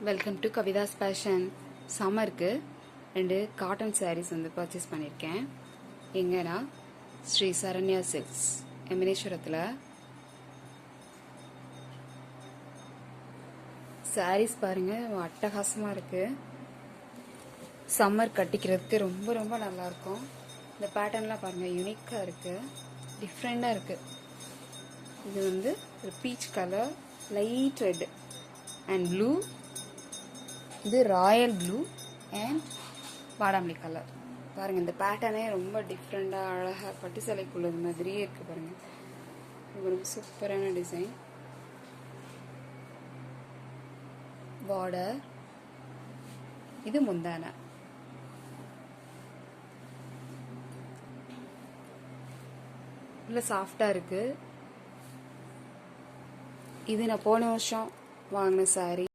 Welcome to Kavidas fashion. சம்மருக்கு 2 cotton saris வந்து purchase பண்ணியிருக்கேன். எங்கன்னா ஸ்ரீ சரண்யா சில்க்ஸ் எமினேஸ்வரத்தில். சாரீஸ் பாருங்கள், அட்டகாசமாக இருக்குது. சம்மர் கட்டிக்கிறதுக்கு ரொம்ப ரொம்ப நல்லாயிருக்கும். இந்த பேட்டர்ன்லாம் பாருங்கள், யூனிக்காக இருக்குது, டிஃப்ரெண்ட்டாக இருக்குது. இது வந்து ஒரு peach colour, light red and blue. இது ராயல் ப்ளூ அண்ட் பாடாமல்லி கலர். பாருங்கள், இந்த பேட்டர்னே ரொம்ப டிஃப்ரெண்ட்டாக அழகாக பட்டு சேலைக்குள்ளது மாதிரியே இருக்குது. பாருங்கள், இது ரொம்ப சூப்பரான டிசைன். பார்டர், இது முந்தானை. இல்லை சாஃப்டாக இருக்குது. இது நான் போன வருஷம் வாங்கின சாரீ.